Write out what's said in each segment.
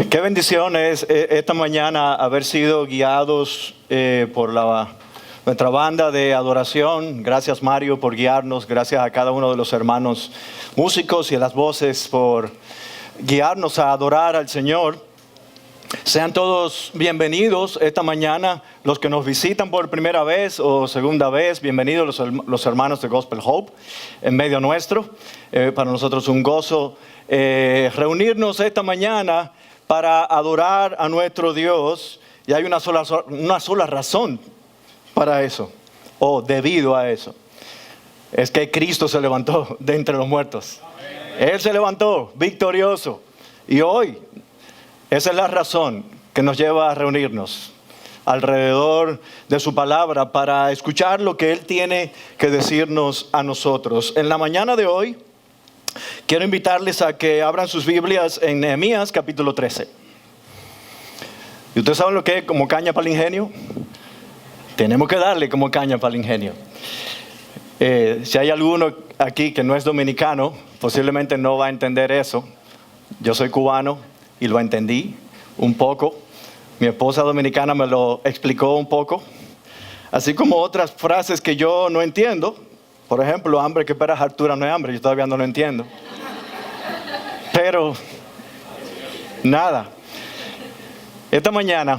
Qué bendición es esta mañana haber sido guiados por nuestra banda de adoración. Gracias, Mario, por guiarnos. Gracias a cada uno de los hermanos músicos y a las voces por guiarnos a adorar al Señor. Sean todos bienvenidos esta mañana, los que nos visitan por primera vez o segunda vez. Bienvenidos los hermanos de Gospel Hope en medio nuestro. Para nosotros un gozo reunirnos esta mañana para adorar a nuestro Dios. Y hay una sola razón para eso, o debido a eso. Es que Cristo se levantó de entre los muertos. Él se levantó victorioso. Y hoy, esa es la razón que nos lleva a reunirnos alrededor de su palabra para escuchar lo que Él tiene que decirnos a nosotros. En la mañana de hoy, quiero invitarles a que abran sus Biblias en Nehemías capítulo 13. ¿Y ustedes saben lo que es como caña para el ingenio? Tenemos que darle como caña para el ingenio. Si hay alguno aquí que no es dominicano, posiblemente no va a entender eso. Yo soy cubano y lo entendí un poco. Mi esposa dominicana me lo explicó un poco. Así como otras frases que yo no entiendo. Por ejemplo, hambre que espera hartura no es hambre. Yo todavía no lo entiendo. Pero, nada. Esta mañana,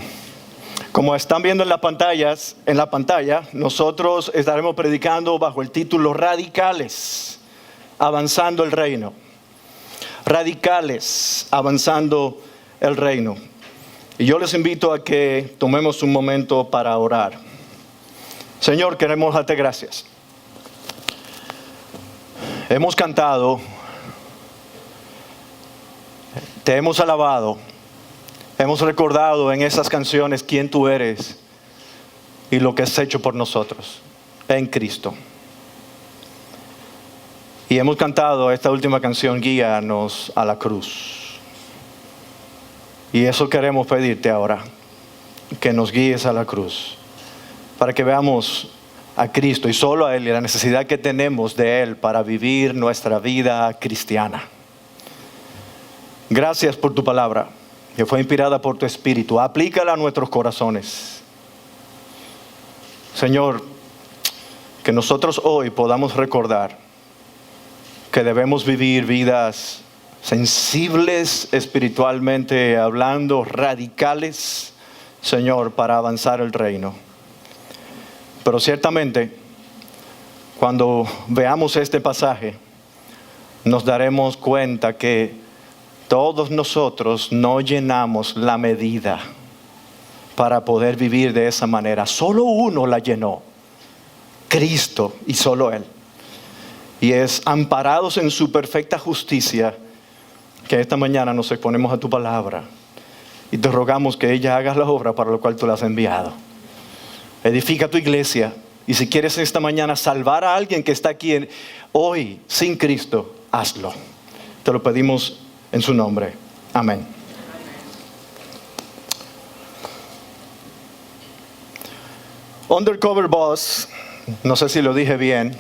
como están viendo en la pantalla, nosotros estaremos predicando bajo el título Radicales, avanzando el reino. Radicales, avanzando el reino. Y yo les invito a que tomemos un momento para orar. Señor, queremos darte gracias. Hemos cantado, te hemos alabado, hemos recordado en esas canciones quién tú eres y lo que has hecho por nosotros en Cristo. Y hemos cantado esta última canción, Guíanos a la cruz. Y eso queremos pedirte ahora, que nos guíes a la cruz, para que veamos a Cristo y solo a Él y la necesidad que tenemos de Él para vivir nuestra vida cristiana. Gracias por tu palabra, que fue inspirada por tu Espíritu. Aplícala a nuestros corazones. Señor, que nosotros hoy podamos recordar que debemos vivir vidas sensibles espiritualmente hablando, radicales, Señor, para avanzar el reino. Pero ciertamente, cuando veamos este pasaje, nos daremos cuenta que todos nosotros no llenamos la medida para poder vivir de esa manera. Solo uno la llenó, Cristo, y solo Él. Y es amparados en su perfecta justicia que esta mañana nos exponemos a tu palabra y te rogamos que ella haga la obra para la cual tú la has enviado. Edifica tu iglesia, y si quieres esta mañana salvar a alguien que está aquí hoy sin Cristo, hazlo. Te lo pedimos en su nombre. Amén. Undercover Boss, no sé si lo dije bien,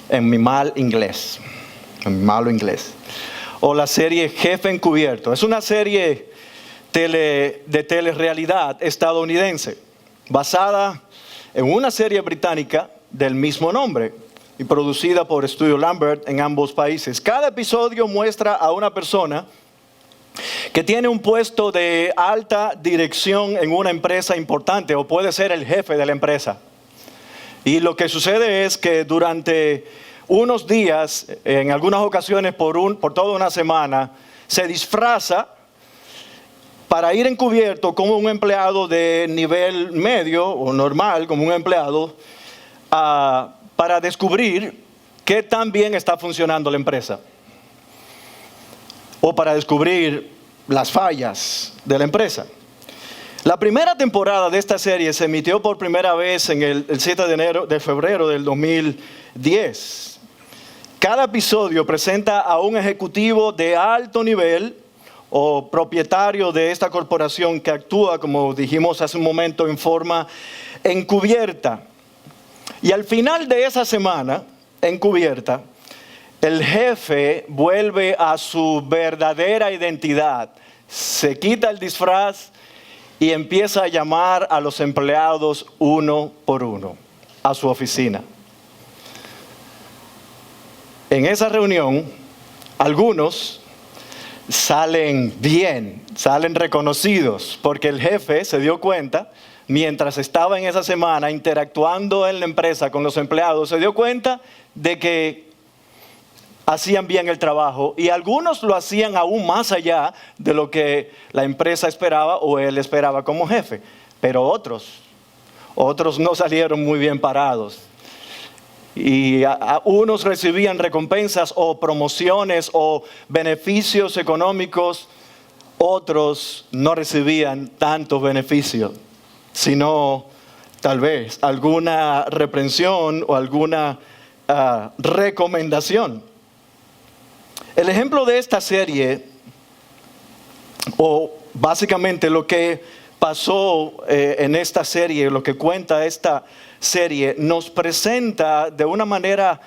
en mi malo inglés, o la serie Jefe Encubierto. Es una serie de telerrealidad estadounidense, basada en una serie británica del mismo nombre y producida por Estudio Lambert en ambos países. Cada episodio muestra a una persona que tiene un puesto de alta dirección en una empresa importante, o puede ser el jefe de la empresa. Y lo que sucede es que durante unos días, en algunas ocasiones por toda una semana, se disfraza para ir encubierto como un empleado de nivel medio o normal, como un empleado, para descubrir qué tan bien está funcionando la empresa. O para descubrir las fallas de la empresa. La primera temporada de esta serie se emitió por primera vez en el 7 de febrero del 2010. Cada episodio presenta a un ejecutivo de alto nivel o propietario de esta corporación que actúa, como dijimos hace un momento, en forma encubierta. Y al final de esa semana encubierta, el jefe vuelve a su verdadera identidad se quita el disfraz y empieza a llamar a los empleados uno por uno a su oficina. En esa reunión, algunos salen bien, salen reconocidos, porque el jefe se dio cuenta, mientras estaba en esa semana interactuando en la empresa con los empleados, se dio cuenta de que hacían bien el trabajo y algunos lo hacían aún más allá de lo que la empresa esperaba o él esperaba como jefe, pero otros no salieron muy bien parados. Y unos recibían recompensas o promociones o beneficios económicos, otros no recibían tantos beneficios, sino tal vez alguna reprensión o alguna recomendación. El ejemplo de esta serie, o básicamente lo que pasó en esta serie, lo que cuenta esta serie, nos presenta de una manera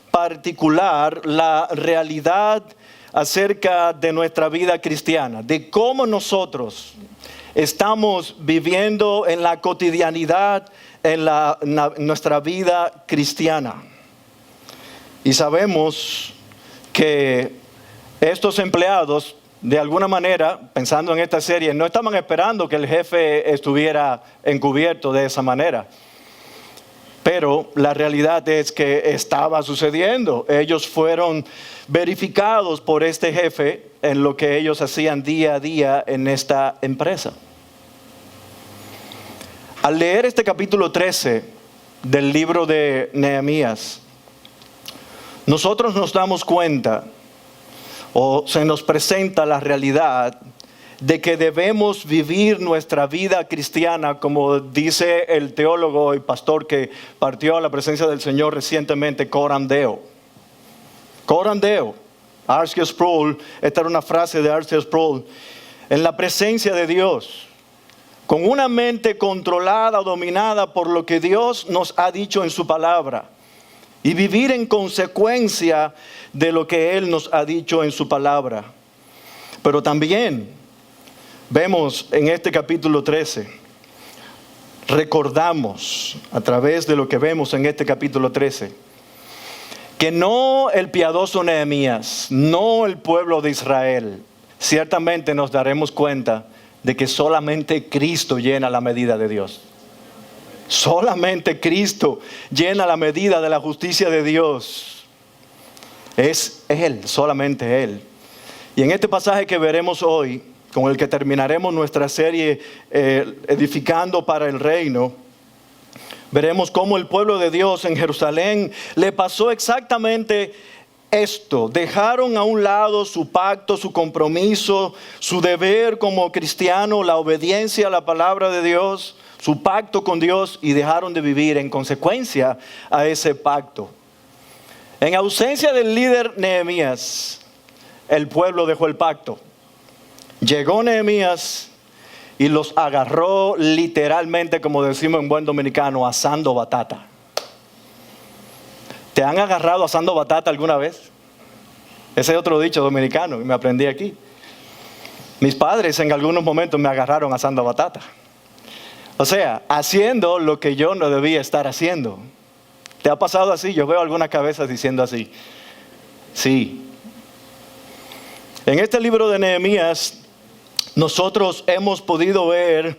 particular la realidad acerca de nuestra vida cristiana, de cómo nosotros estamos viviendo en la cotidianidad, en nuestra vida cristiana. Y sabemos que estos empleados, de alguna manera, pensando en esta serie, no estaban esperando que el jefe estuviera encubierto de esa manera. Pero la realidad es que estaba sucediendo. Ellos fueron verificados por este jefe en lo que ellos hacían día a día en esta empresa. Al leer este capítulo 13 del libro de Nehemías, nosotros nos damos cuenta, o se nos presenta la realidad de que debemos vivir nuestra vida cristiana, como dice el teólogo y pastor que partió a la presencia del Señor recientemente, Coram Deo. Coram Deo, R.C. Sproul, esta era una frase de R.C. Sproul, en la presencia de Dios, con una mente controlada o dominada por lo que Dios nos ha dicho en su palabra, y vivir en consecuencia de lo que Él nos ha dicho en su palabra. Pero también vemos en este capítulo 13, recordamos a través de lo que vemos en este capítulo 13, que no el piadoso Nehemías, no el pueblo de Israel, ciertamente nos daremos cuenta de que solamente Cristo llena la medida de Dios. Solamente Cristo llena la medida de la justicia de Dios. Es Él, solamente Él. Y en este pasaje que veremos hoy, con el que terminaremos nuestra serie Edificando para el Reino, veremos cómo el pueblo de Dios en Jerusalén le pasó exactamente esto. Dejaron a un lado su pacto, su compromiso, su deber como cristiano, la obediencia a la palabra de Dios, su pacto con Dios, y dejaron de vivir en consecuencia a ese pacto. En ausencia del líder Nehemías, el pueblo dejó el pacto. Llegó Nehemías y los agarró literalmente, como decimos en buen dominicano, asando batata. ¿Te han agarrado asando batata alguna vez? Ese es otro dicho dominicano y me aprendí aquí. Mis padres en algunos momentos me agarraron asando batata. O sea, haciendo lo que yo no debía estar haciendo. ¿Te ha pasado así? Yo veo algunas cabezas diciendo así. Sí. En este libro de Nehemías, nosotros hemos podido ver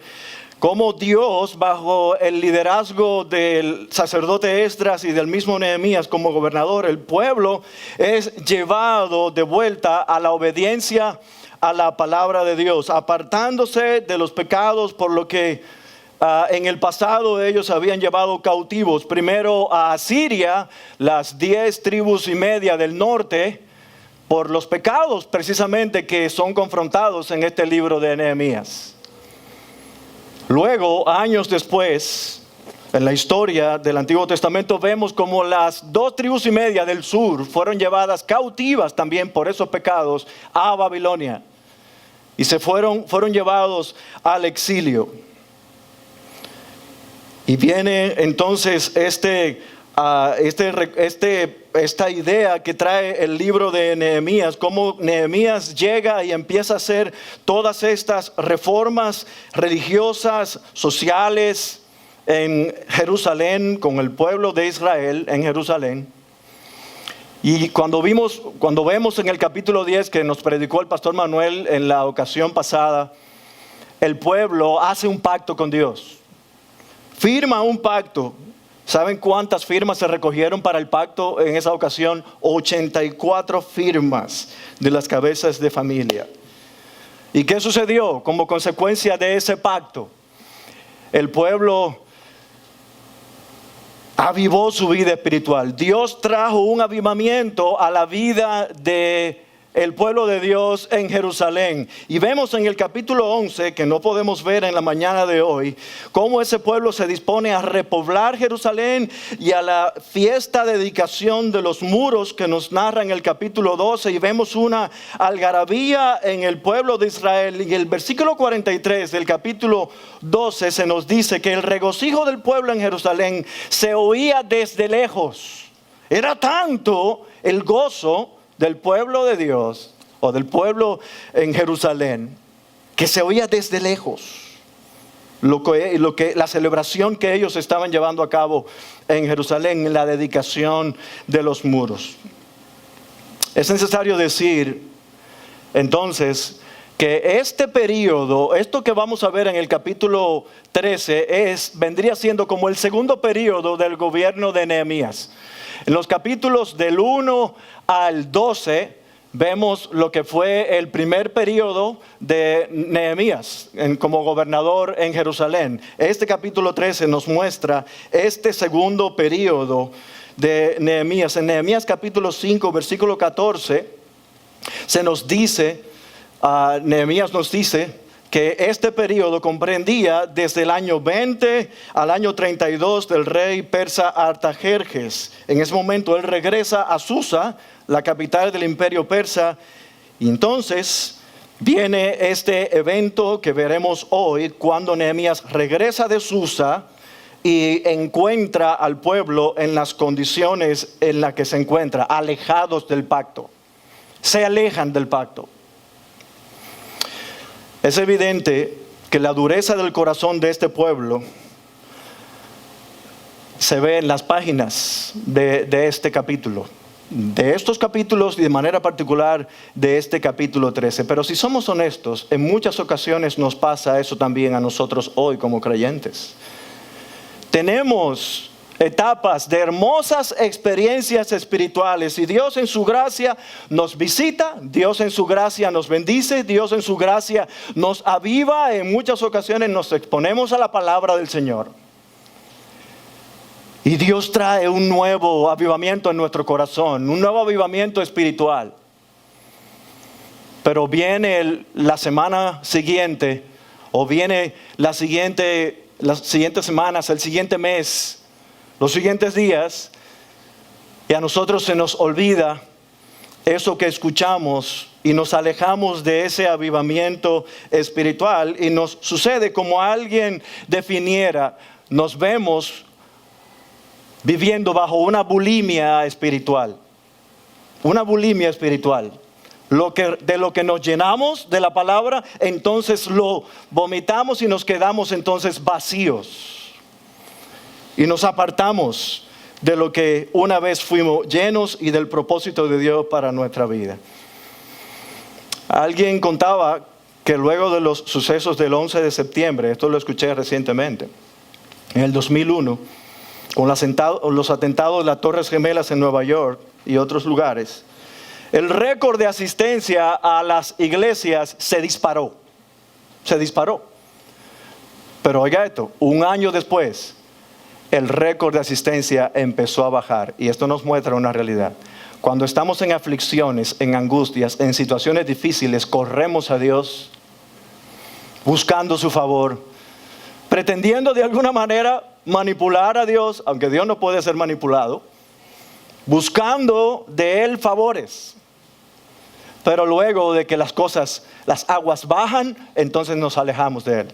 cómo Dios, bajo el liderazgo del sacerdote Esdras y del mismo Nehemías como gobernador, el pueblo es llevado de vuelta a la obediencia a la palabra de Dios, apartándose de los pecados por lo que en el pasado ellos habían llevado cautivos, primero a Asiria, las 10 tribus y media del norte, por los pecados precisamente que son confrontados en este libro de Nehemías. Luego, años después, en la historia del Antiguo Testamento, vemos como las 2 tribus y media del sur fueron llevadas cautivas también por esos pecados a Babilonia. Y fueron llevados al exilio. Y viene entonces este esta idea que trae el libro de Nehemías, cómo Nehemías llega y empieza a hacer todas estas reformas religiosas, sociales en Jerusalén, con el pueblo de Israel en Jerusalén. Y cuando vemos en el capítulo 10 que nos predicó el pastor Manuel en la ocasión pasada, el pueblo hace un pacto con Dios, firma un pacto. ¿Saben cuántas firmas se recogieron para el pacto en esa ocasión? 84 firmas de las cabezas de familia. ¿Y qué sucedió como consecuencia de ese pacto? El pueblo avivó su vida espiritual. Dios trajo un avivamiento a la vida de el pueblo de Dios en Jerusalén. Y vemos en el capítulo 11, que no podemos ver en la mañana de hoy, cómo ese pueblo se dispone a repoblar Jerusalén y a la fiesta de dedicación de los muros que nos narra en el capítulo 12. Y vemos una algarabía en el pueblo de Israel. Y el versículo 43 del capítulo 12 se nos dice que el regocijo del pueblo en Jerusalén se oía desde lejos. Era tanto el gozo del pueblo de Dios, o del pueblo en Jerusalén, que se oía desde lejos la celebración que ellos estaban llevando a cabo en Jerusalén, la dedicación de los muros. Es necesario decir entonces que este periodo, esto que vamos a ver en el capítulo 13, vendría siendo como el segundo periodo del gobierno de Nehemías. En los capítulos del 1 al 12 vemos lo que fue el primer periodo de Nehemías como gobernador en Jerusalén. Este capítulo 13 nos muestra este segundo periodo de Nehemías. En Nehemías capítulo 5, versículo 14, se nos dice, Nehemías nos dice que este periodo comprendía desde el año 20 al año 32 del rey persa Artajerjes. En ese momento él regresa a Susa, la capital del imperio persa, y entonces viene este evento que veremos hoy, cuando Nehemías regresa de Susa y encuentra al pueblo en las condiciones en las que se encuentra, alejados del pacto. Se alejan del pacto. Es evidente que la dureza del corazón de este pueblo se ve en las páginas de este capítulo, de estos capítulos y de manera particular de este capítulo 13. Pero si somos honestos, en muchas ocasiones nos pasa eso también a nosotros hoy como creyentes. Tenemos etapas de hermosas experiencias espirituales y Dios en su gracia nos visita, Dios en su gracia nos bendice, Dios en su gracia nos aviva. En muchas ocasiones nos exponemos a la palabra del Señor y Dios trae un nuevo avivamiento en nuestro corazón, un nuevo avivamiento espiritual. Pero viene la semana siguiente, o viene las siguientes semanas, el siguiente mes, los siguientes días, y a nosotros se nos olvida eso que escuchamos y nos alejamos de ese avivamiento espiritual, y nos sucede como alguien definiera, nos vemos viviendo bajo una bulimia espiritual. Una bulimia espiritual. De lo que nos llenamos de la palabra, entonces lo vomitamos y nos quedamos entonces vacíos. Y nos apartamos de lo que una vez fuimos llenos y del propósito de Dios para nuestra vida. Alguien contaba que luego de los sucesos del 11 de septiembre, esto lo escuché recientemente, en el 2001, con los atentados de las Torres Gemelas en Nueva York y otros lugares, el récord de asistencia a las iglesias se disparó. Se disparó. Pero oiga esto, un año después, el récord de asistencia empezó a bajar. Y esto nos muestra una realidad. Cuando estamos en aflicciones, en angustias, en situaciones difíciles, corremos a Dios, buscando su favor, pretendiendo de alguna manera manipular a Dios, aunque Dios no puede ser manipulado, buscando de Él favores. Pero luego de que las aguas bajan, entonces nos alejamos de Él.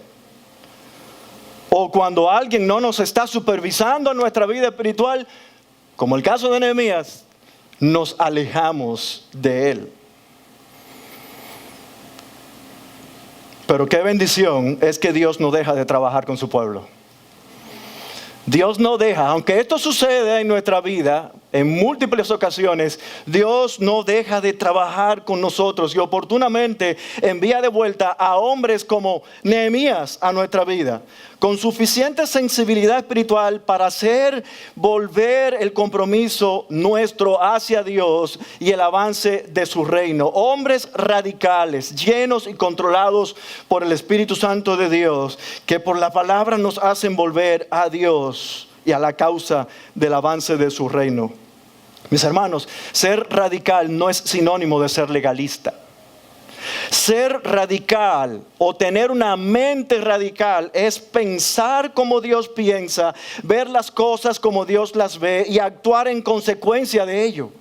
O cuando alguien no nos está supervisando en nuestra vida espiritual, como el caso de Nehemías, nos alejamos de Él. Pero qué bendición es que Dios no deja de trabajar con su pueblo. Dios no deja, aunque esto sucede en nuestra vida en múltiples ocasiones, Dios no deja de trabajar con nosotros y oportunamente envía de vuelta a hombres como Nehemías a nuestra vida, con suficiente sensibilidad espiritual para hacer volver el compromiso nuestro hacia Dios y el avance de su reino. Hombres radicales, llenos y controlados por el Espíritu Santo de Dios, que por la palabra nos hacen volver a Dios y a la causa del avance de su reino. Mis hermanos, ser radical no es sinónimo de ser legalista. Ser radical o tener una mente radical es pensar como Dios piensa, ver las cosas como Dios las ve y actuar en consecuencia de ello.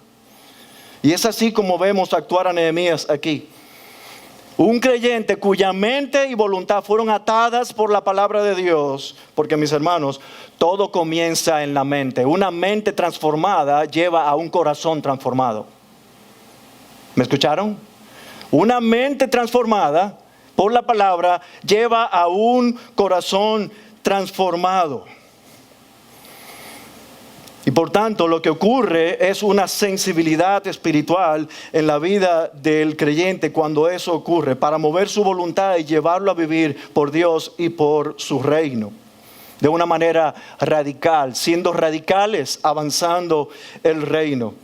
Y es así como vemos actuar a Nehemías aquí. Un creyente cuya mente y voluntad fueron atadas por la palabra de Dios, porque mis hermanos, todo comienza en la mente. Una mente transformada lleva a un corazón transformado. ¿Me escucharon? Una mente transformada por la palabra lleva a un corazón transformado. Y por tanto, lo que ocurre es una sensibilidad espiritual en la vida del creyente cuando eso ocurre, para mover su voluntad y llevarlo a vivir por Dios y por su reino. De una manera radical, siendo radicales, avanzando el reino.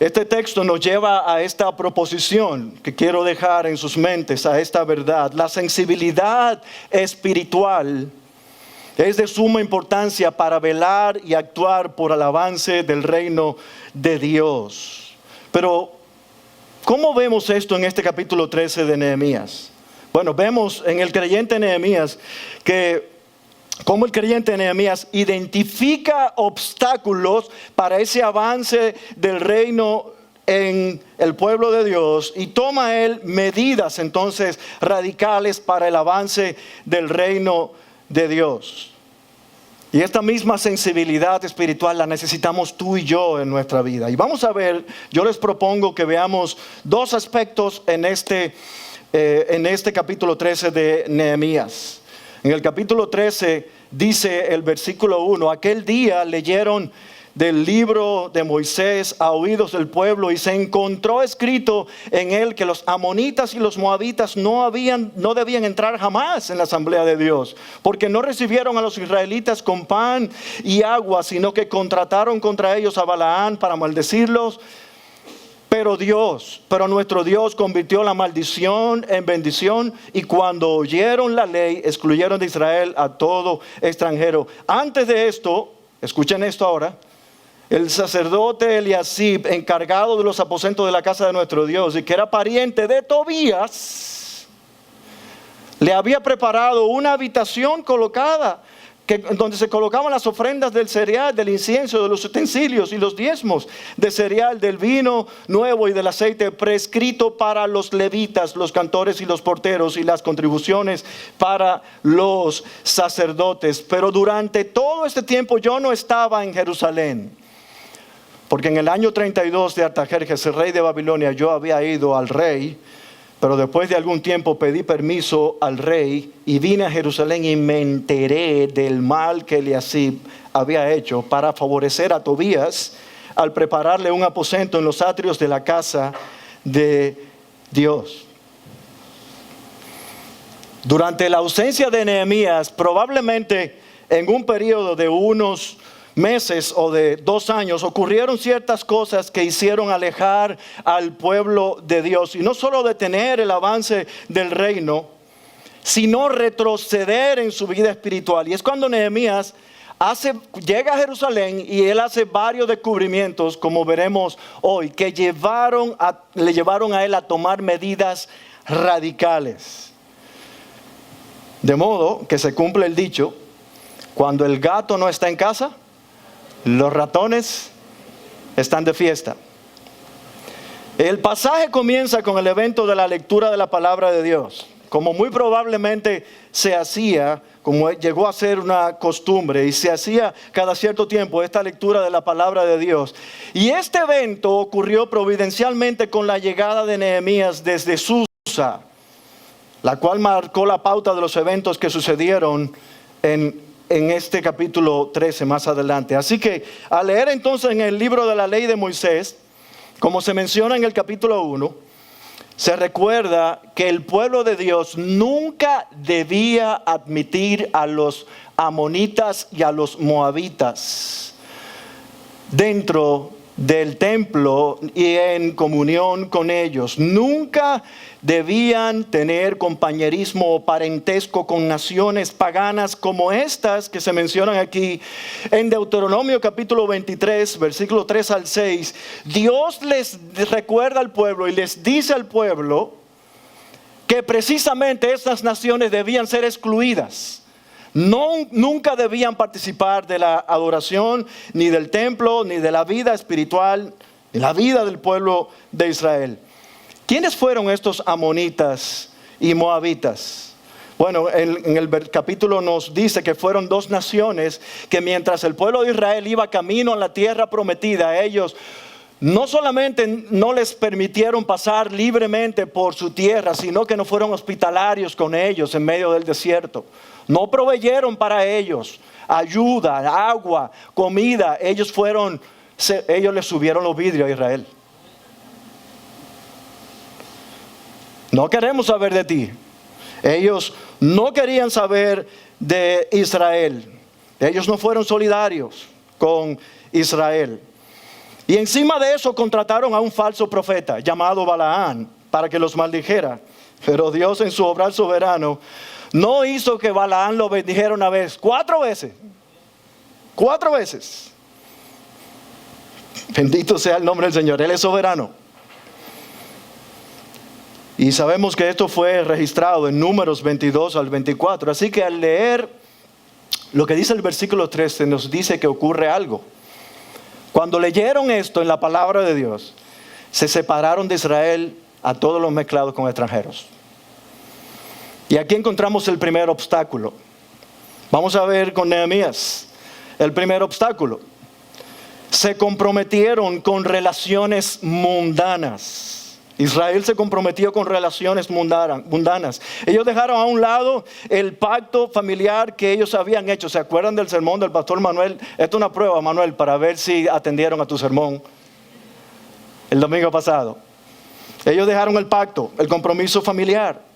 Este texto nos lleva a esta proposición que quiero dejar en sus mentes, a esta verdad. La sensibilidad espiritual es de suma importancia para velar y actuar por el avance del reino de Dios. Pero, ¿cómo vemos esto en este capítulo 13 de Nehemías? Bueno, vemos en el creyente Nehemías cómo el creyente Nehemías identifica obstáculos para ese avance del reino en el pueblo de Dios y toma él medidas entonces radicales para el avance del reino de Dios. Y esta misma sensibilidad espiritual la necesitamos tú y yo en nuestra vida. Y vamos a ver, yo les propongo que veamos dos aspectos en este capítulo 13 de Nehemías. En el capítulo 13 dice el versículo 1, aquel día leyeron del libro de Moisés a oídos del pueblo y se encontró escrito en él que los amonitas y los moabitas no debían entrar jamás en la asamblea de Dios, porque no recibieron a los israelitas con pan y agua, sino que contrataron contra ellos a Balaán para maldecirlos. Pero nuestro Dios convirtió la maldición en bendición y cuando oyeron la ley excluyeron de Israel a todo extranjero. Antes de esto, escuchen esto ahora, el sacerdote Eliasib, encargado de los aposentos de la casa de nuestro Dios y que era pariente de Tobías, le había preparado una habitación colocada donde se colocaban las ofrendas del cereal, del incienso, de los utensilios y los diezmos de cereal, del vino nuevo y del aceite prescrito para los levitas, los cantores y los porteros y las contribuciones para los sacerdotes. Pero durante todo este tiempo yo no estaba en Jerusalén, porque en el año 32 de Artajerjes, el rey de Babilonia, yo había ido al rey. Pero después de algún tiempo pedí permiso al rey y vine a Jerusalén y me enteré del mal que Eliasib había hecho para favorecer a Tobías al prepararle un aposento en los atrios de la casa de Dios. Durante la ausencia de Nehemías, probablemente en un periodo de unos meses o de 2 años, ocurrieron ciertas cosas que hicieron alejar al pueblo de Dios y no solo detener el avance del reino, sino retroceder en su vida espiritual. Y es cuando Nehemías llega a Jerusalén y él hace varios descubrimientos, como veremos hoy, que le llevaron a él a tomar medidas radicales. De modo que se cumple el dicho, cuando el gato no está en casa, los ratones están de fiesta. El pasaje comienza con el evento de la lectura de la palabra de Dios. como muy probablemente se hacía, como llegó a ser una costumbre y se hacía cada cierto tiempo esta lectura de la palabra de Dios. Y este evento ocurrió providencialmente con la llegada de Nehemías desde Susa, la cual marcó la pauta de los eventos que sucedieron en este capítulo 13 más adelante. Así que al leer entonces en el libro de la ley de Moisés, como se menciona en el capítulo 1, se recuerda que el pueblo de Dios nunca debía admitir a los amonitas y a los moabitas dentro del templo y en comunión con ellos. Nunca debían tener compañerismo o parentesco con naciones paganas como estas que se mencionan aquí en Deuteronomio capítulo 23, versículo 3 al 6. Dios les recuerda al pueblo y les dice al pueblo que precisamente estas naciones debían ser excluidas. Nunca debían participar de la adoración, ni del templo, ni de la vida espiritual, ni la vida del pueblo de Israel. ¿Quiénes fueron estos amonitas y moabitas? Bueno, en el capítulo nos dice que fueron dos naciones que mientras el pueblo de Israel iba camino a la tierra prometida, ellos no solamente no les permitieron pasar libremente por su tierra, sino que no fueron hospitalarios con ellos en medio del desierto. No proveyeron para ellos ayuda, agua, comida. Ellos les subieron los vidrios a Israel. No queremos saber de ti. Ellos no querían saber de Israel. Ellos no fueron solidarios con Israel. Y encima de eso contrataron a un falso profeta llamado Balaán para que los maldijera. Pero Dios en su obrar soberano no hizo que Balaán lo bendijera una vez, 4 veces. 4 veces. Bendito sea el nombre del Señor. Él es soberano. Y sabemos que esto fue registrado en Números 22 al 24. Así que al leer lo que dice el versículo 13 nos dice que ocurre algo. Cuando leyeron esto en la palabra de Dios, se separaron de Israel a todos los mezclados con extranjeros. Y aquí encontramos el primer obstáculo. Vamos a ver con Nehemías el primer obstáculo. Se comprometieron con relaciones mundanas. Israel se comprometió con relaciones mundanas. Ellos dejaron a un lado el pacto familiar que ellos habían hecho. ¿Se acuerdan del sermón del pastor Manuel? Esto es una prueba, Manuel, para ver si atendieron a tu sermón el domingo pasado. Ellos dejaron el pacto, el compromiso familiar.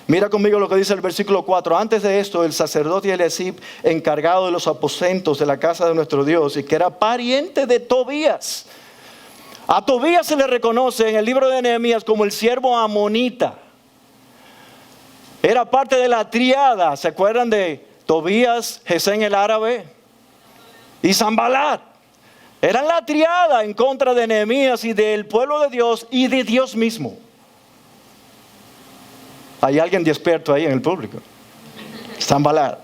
Mira conmigo lo que dice el versículo 4. Antes de esto, el sacerdote Eliasib, encargado de los aposentos de la casa de nuestro Dios, y que era pariente de Tobías. A Tobías se le reconoce en el libro de Nehemías como el siervo amonita. Era parte de la triada. ¿Se acuerdan de Tobías, Gesén el árabe y Sanbalat? Eran la triada en contra de Nehemías y del pueblo de Dios y de Dios mismo. Hay alguien despierto ahí en el público. Sanbalat.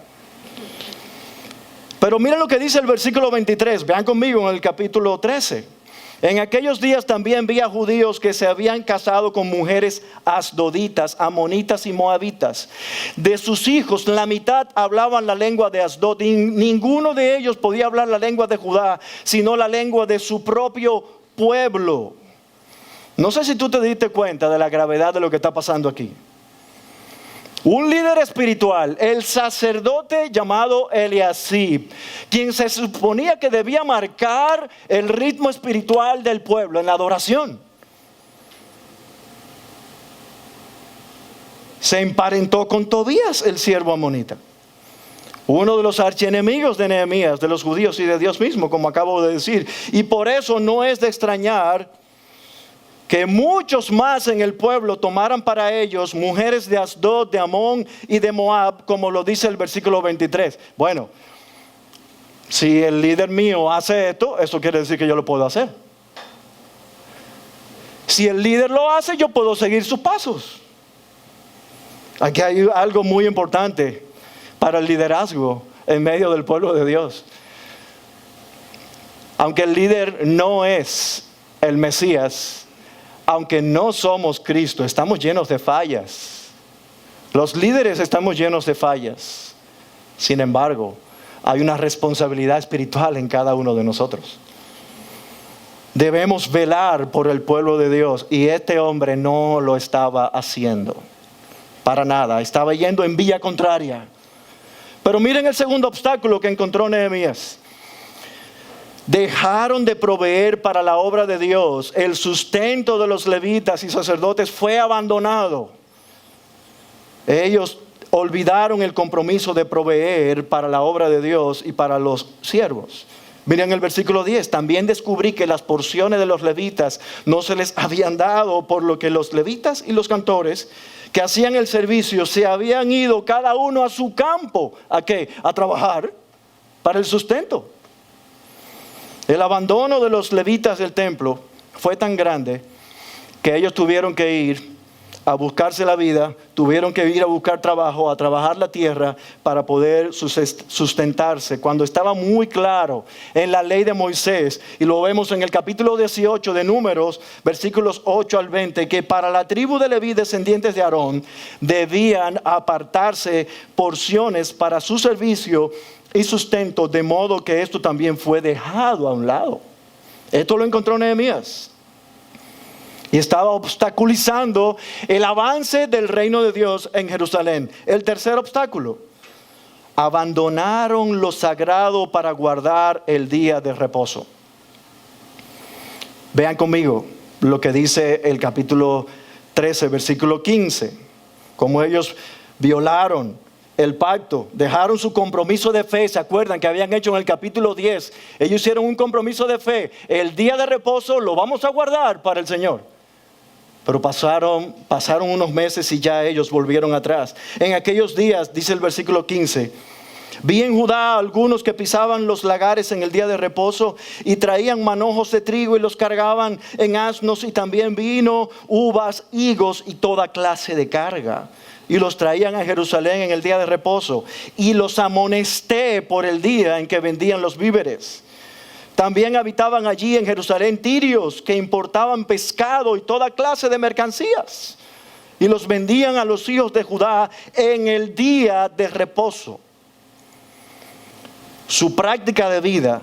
Pero miren lo que dice el versículo 23. Vean conmigo en el capítulo 13. En aquellos días también vi a judíos que se habían casado con mujeres asdoditas, amonitas y moabitas. De sus hijos, la mitad hablaban la lengua de Asdod y ninguno de ellos podía hablar la lengua de Judá, sino la lengua de su propio pueblo. No sé si tú te diste cuenta de la gravedad de lo que está pasando aquí. Un líder espiritual, el sacerdote llamado Eliasib, quien se suponía que debía marcar el ritmo espiritual del pueblo en la adoración, se emparentó con Tobías, el siervo amonita, uno de los archienemigos de Nehemías, de los judíos y de Dios mismo, como acabo de decir. Y por eso no es de extrañar que muchos más en el pueblo tomaran para ellos mujeres de Asdod, de Amón y de Moab, como lo dice el versículo 23. Bueno, si el líder mío hace esto, eso quiere decir que yo lo puedo hacer. Si el líder lo hace, yo puedo seguir sus pasos. Aquí hay algo muy importante para el liderazgo en medio del pueblo de Dios. Aunque el líder no es el Mesías, aunque no somos Cristo, estamos llenos de fallas. Los líderes estamos llenos de fallas. Sin embargo, hay una responsabilidad espiritual en cada uno de nosotros. Debemos velar por el pueblo de Dios, y este hombre no lo estaba haciendo. Para nada, estaba yendo en vía contraria. Pero miren el segundo obstáculo que encontró Nehemías. Dejaron de proveer para la obra de Dios. El sustento de los levitas y sacerdotes fue abandonado. Ellos olvidaron el compromiso de proveer para la obra de Dios y para los siervos. Miren el versículo 10. También descubrí que las porciones de los levitas no se les habían dado, por lo que los levitas y los cantores que hacían el servicio se habían ido cada uno a su campo. ¿A qué? A trabajar para el sustento. El abandono de los levitas del templo fue tan grande que ellos tuvieron que ir a buscarse la vida, tuvieron que ir a buscar trabajo, a trabajar la tierra para poder sustentarse. Cuando estaba muy claro en la ley de Moisés, y lo vemos en el capítulo 18 de Números, versículos 8 al 20, que para la tribu de Leví, descendientes de Aarón, debían apartarse porciones para su servicio y sustento, de modo que esto también fue dejado a un lado. Esto lo encontró Nehemías. Y estaba obstaculizando el avance del reino de Dios en Jerusalén. El tercer obstáculo: abandonaron lo sagrado para guardar el día de reposo. Vean conmigo lo que dice el capítulo 13, versículo 15. Como ellos violaron el pacto, dejaron su compromiso de fe. ¿Se acuerdan que habían hecho en el capítulo 10? Ellos hicieron un compromiso de fe. El día de reposo lo vamos a guardar para el Señor. Pero pasaron unos meses y ya ellos volvieron atrás. En aquellos días, dice el versículo 15, vi en Judá algunos que pisaban los lagares en el día de reposo y traían manojos de trigo y los cargaban en asnos, y también vino, uvas, higos y toda clase de carga. Y los traían a Jerusalén en el día de reposo, y los amonesté por el día en que vendían los víveres. También habitaban allí en Jerusalén tirios que importaban pescado y toda clase de mercancías, y los vendían a los hijos de Judá en el día de reposo. Su práctica de vida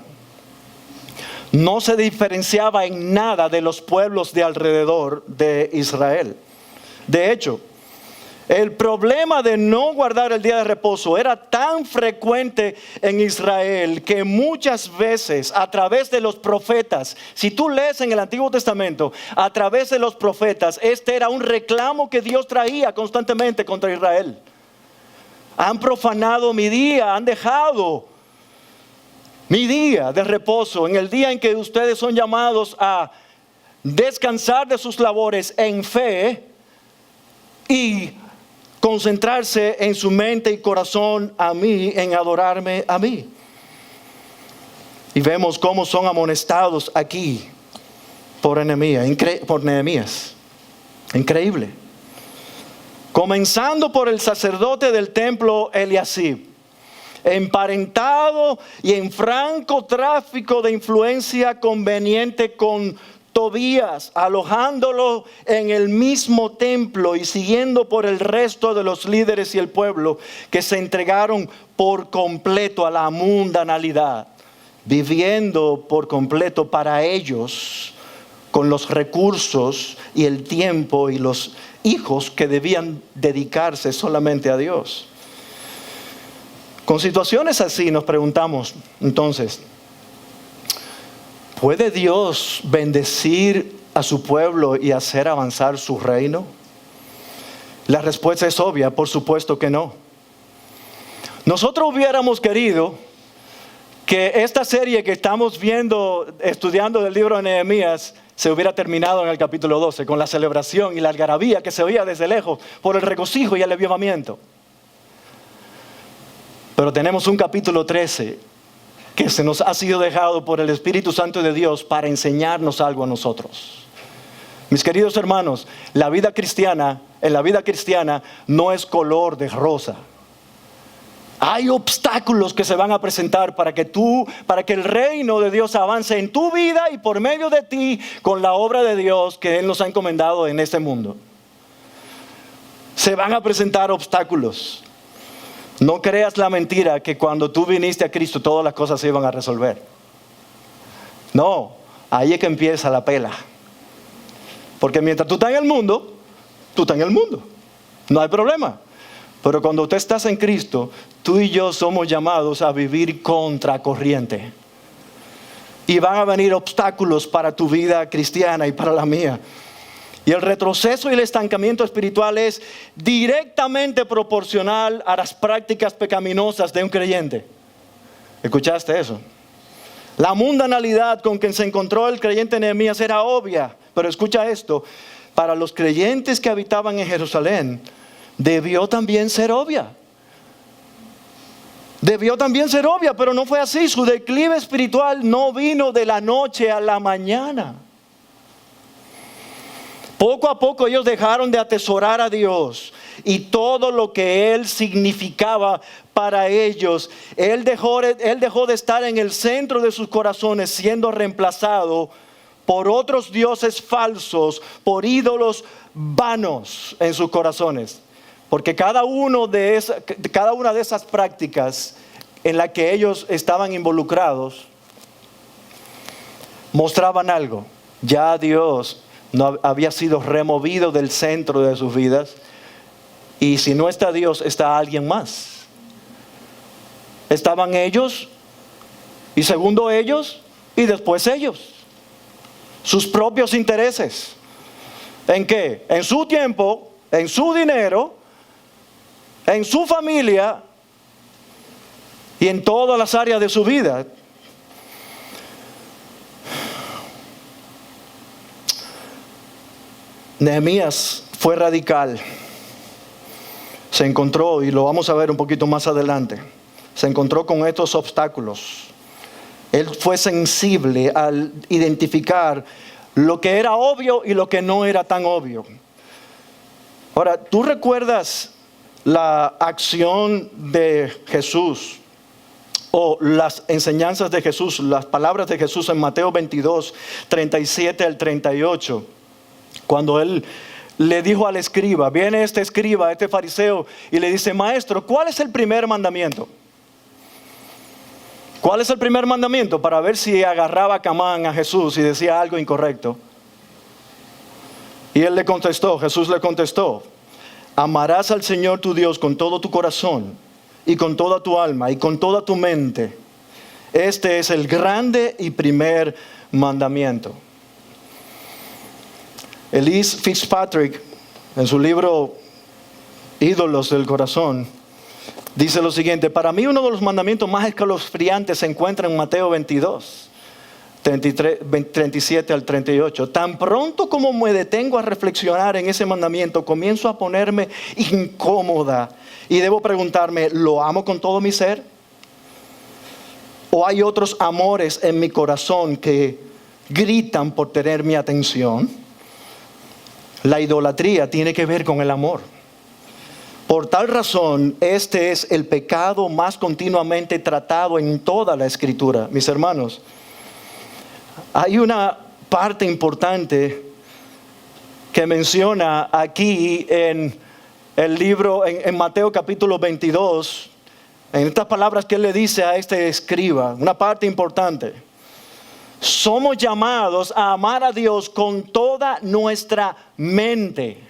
no se diferenciaba en nada de los pueblos de alrededor de Israel. De hecho, el problema de no guardar el día de reposo era tan frecuente en Israel que muchas veces a través de los profetas, si tú lees en el Antiguo Testamento, a través de los profetas, este era un reclamo que Dios traía constantemente contra Israel. Han profanado mi día, han dejado mi día de reposo, en el día en que ustedes son llamados a descansar de sus labores en fe y concentrarse en su mente y corazón a mí, en adorarme a mí. Y vemos cómo son amonestados aquí por Nehemías. Increíble. Comenzando por el sacerdote del templo Eliasib, emparentado y en franco tráfico de influencia conveniente con Tobías, alojándolo en el mismo templo y siguiendo por el resto de los líderes y el pueblo que se entregaron por completo a la mundanalidad, viviendo por completo para ellos, con los recursos y el tiempo y los hijos que debían dedicarse solamente a Dios. Con situaciones así nos preguntamos entonces, ¿puede Dios bendecir a su pueblo y hacer avanzar su reino? La respuesta es obvia, por supuesto que no. Nosotros hubiéramos querido que esta serie que estamos viendo, estudiando del libro de Nehemías, se hubiera terminado en el capítulo 12, con la celebración y la algarabía que se oía desde lejos por el regocijo y el avivamiento. Pero tenemos un capítulo 13 que se nos ha sido dejado por el Espíritu Santo de Dios para enseñarnos algo a nosotros. Mis queridos hermanos, en la vida cristiana no es color de rosa. Hay obstáculos que se van a presentar para que el reino de Dios avance en tu vida y por medio de ti con la obra de Dios que Él nos ha encomendado en este mundo. Se van a presentar obstáculos. No creas la mentira que cuando tú viniste a Cristo todas las cosas se iban a resolver. No, ahí es que empieza la pela. Porque mientras tú estás en el mundo, tú estás en el mundo. No hay problema. Pero cuando tú estás en Cristo, tú y yo somos llamados a vivir contracorriente. Y van a venir obstáculos para tu vida cristiana y para la mía. Y el retroceso y el estancamiento espiritual es directamente proporcional a las prácticas pecaminosas de un creyente. ¿Escuchaste eso? La mundanalidad con que se encontró el creyente Nehemías era obvia. Pero escucha esto, para los creyentes que habitaban en Jerusalén, debió también ser obvia. Debió también ser obvia, pero no fue así. Su declive espiritual no vino de la noche a la mañana. Poco a poco ellos dejaron de atesorar a Dios y todo lo que Él significaba para ellos. Él dejó de estar en el centro de sus corazones, siendo reemplazado por otros dioses falsos, por ídolos vanos en sus corazones. Porque cada una de esas prácticas en las que ellos estaban involucrados mostraban algo. Ya Dios no había sido removido del centro de sus vidas. Y si no está Dios, está alguien más. Estaban ellos, y segundo ellos, y después ellos. Sus propios intereses. ¿En qué? En su tiempo, en su dinero, en su familia y en todas las áreas de su vida. Nehemías fue radical. Se encontró, y lo vamos a ver un poquito más adelante, se encontró con estos obstáculos. Él fue sensible al identificar lo que era obvio y lo que no era tan obvio. Ahora, ¿tú recuerdas la acción de Jesús o las enseñanzas de Jesús, las palabras de Jesús en Mateo 22, 37 al 38? Cuando Él le dijo al escriba, viene este escriba, este fariseo, y le dice: maestro, ¿cuál es el primer mandamiento? ¿Cuál es el primer mandamiento? Para ver si agarraba a Camán a Jesús y decía algo incorrecto. Y él le contestó, Jesús le contestó: amarás al Señor tu Dios con todo tu corazón y con toda tu alma y con toda tu mente. Este es el grande y primer mandamiento. Elise Fitzpatrick, en su libro Ídolos del Corazón, dice lo siguiente: para mí uno de los mandamientos más escalofriantes se encuentra en Mateo 22, 37 al 38. Tan pronto como me detengo a reflexionar en ese mandamiento, comienzo a ponerme incómoda y debo preguntarme: ¿lo amo con todo mi ser? ¿O hay otros amores en mi corazón que gritan por tener mi atención? La idolatría tiene que ver con el amor. Por tal razón, este es el pecado más continuamente tratado en toda la Escritura. Mis hermanos, hay una parte importante que menciona aquí en el libro, en Mateo capítulo 22, en estas palabras que él le dice a este escriba, una parte importante. Somos llamados a amar a Dios con toda nuestra mente.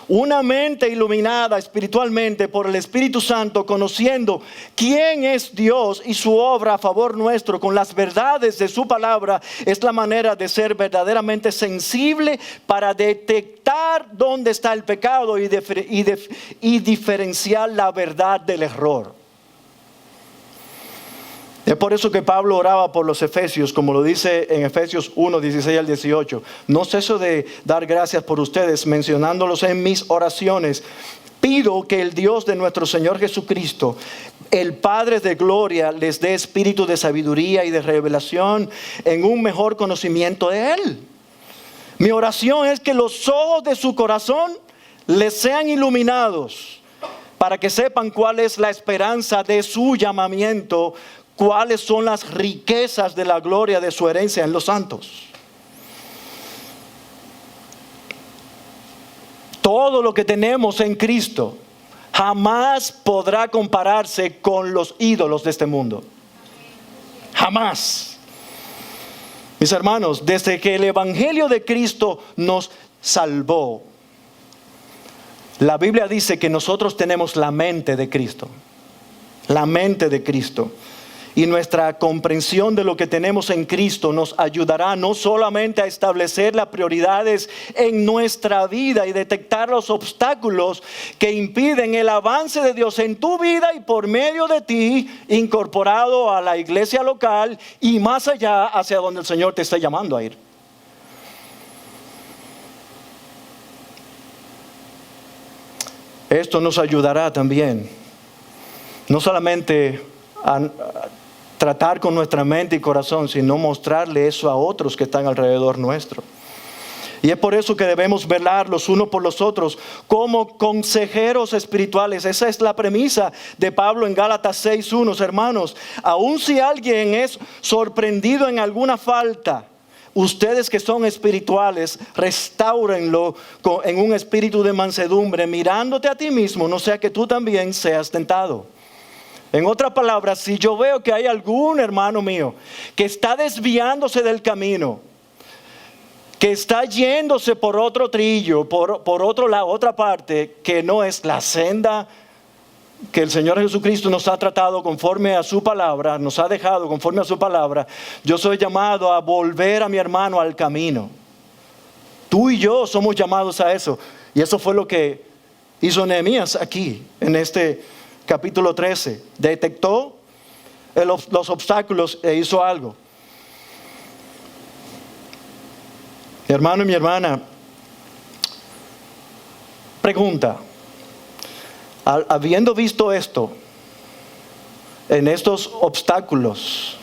Una mente iluminada espiritualmente por el Espíritu Santo, conociendo quién es Dios y su obra a favor nuestro con las verdades de su palabra, es la manera de ser verdaderamente sensible para detectar dónde está el pecado y diferenciar la verdad del error. Es por eso que Pablo oraba por los efesios, como lo dice en Efesios 1, 16 al 18. No ceso de dar gracias por ustedes, mencionándolos en mis oraciones. Pido que el Dios de nuestro Señor Jesucristo, el Padre de gloria, les dé espíritu de sabiduría y de revelación en un mejor conocimiento de Él. Mi oración es que los ojos de su corazón les sean iluminados, para que sepan cuál es la esperanza de su llamamiento, cuáles son las riquezas de la gloria de su herencia en los santos. Todo lo que tenemos en Cristo jamás podrá compararse con los ídolos de este mundo. Jamás. Mis hermanos, desde que el Evangelio de Cristo nos salvó, la Biblia dice que nosotros tenemos la mente de Cristo. La mente de Cristo. Y nuestra comprensión de lo que tenemos en Cristo nos ayudará no solamente a establecer las prioridades en nuestra vida y detectar los obstáculos que impiden el avance de Dios en tu vida y por medio de ti, incorporado a la iglesia local y más allá hacia donde el Señor te está llamando a ir. Esto nos ayudará también, no solamente a tratar con nuestra mente y corazón, sino mostrarle eso a otros que están alrededor nuestro. Y es por eso que debemos velar los unos por los otros como consejeros espirituales. Esa es la premisa de Pablo en Gálatas 6:1. Hermanos, aun si alguien es sorprendido en alguna falta, ustedes que son espirituales, restáurenlo en un espíritu de mansedumbre, mirándote a ti mismo, no sea que tú también seas tentado. En otras palabras, si yo veo que hay algún hermano mío que está desviándose del camino, que está yéndose por otro trillo, por otro lado, otra parte, que no es la senda que el Señor Jesucristo nos ha tratado conforme a su palabra, nos ha dejado conforme a su palabra, yo soy llamado a volver a mi hermano al camino. Tú y yo somos llamados a eso. Y eso fue lo que hizo Nehemías aquí, en este capítulo 13, detectó los obstáculos e hizo algo. Mi hermano y mi hermana, pregunta, habiendo visto esto, en estos obstáculos,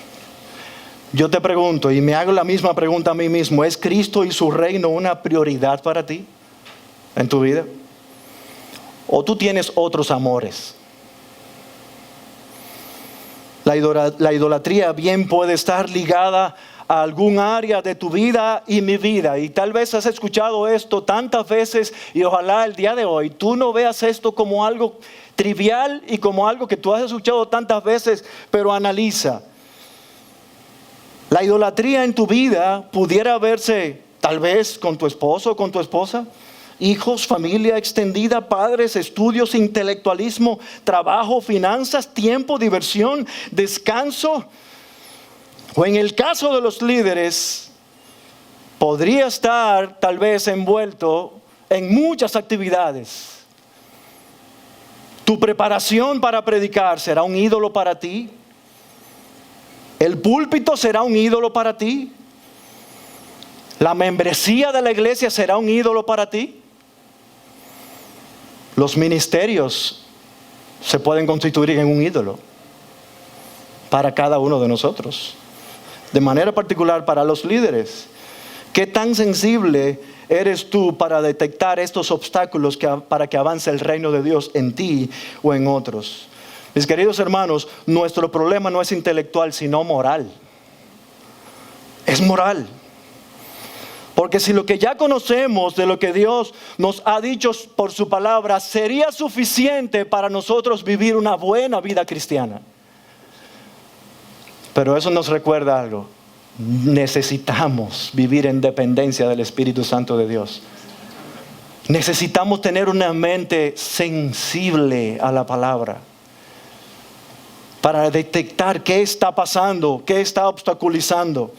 yo te pregunto y me hago la misma pregunta a mí mismo, ¿es Cristo y su reino una prioridad para ti en tu vida? ¿O tú tienes otros amores? La idolatría bien puede estar ligada a algún área de tu vida y mi vida. Y tal vez has escuchado esto tantas veces y ojalá el día de hoy tú no veas esto como algo trivial y como algo que tú has escuchado tantas veces, pero analiza. La idolatría en tu vida pudiera verse tal vez con tu esposo o con tu esposa. Hijos, familia extendida, padres, estudios, intelectualismo, trabajo, finanzas, tiempo, diversión, descanso. O en el caso de los líderes, podría estar tal vez envuelto en muchas actividades. Tu preparación para predicar será un ídolo para ti. El púlpito será un ídolo para ti. La membresía de la iglesia será un ídolo para ti. Los ministerios se pueden constituir en un ídolo para cada uno de nosotros. De manera particular para los líderes. ¿Qué tan sensible eres tú para detectar estos obstáculos para que avance el reino de Dios en ti o en otros? Mis queridos hermanos, nuestro problema no es intelectual, sino moral. Es moral. Porque si lo que ya conocemos de lo que Dios nos ha dicho por su palabra sería suficiente para nosotros vivir una buena vida cristiana. Pero eso nos recuerda algo. Necesitamos vivir en dependencia del Espíritu Santo de Dios. Necesitamos tener una mente sensible a la palabra para detectar qué está pasando, qué está obstaculizando.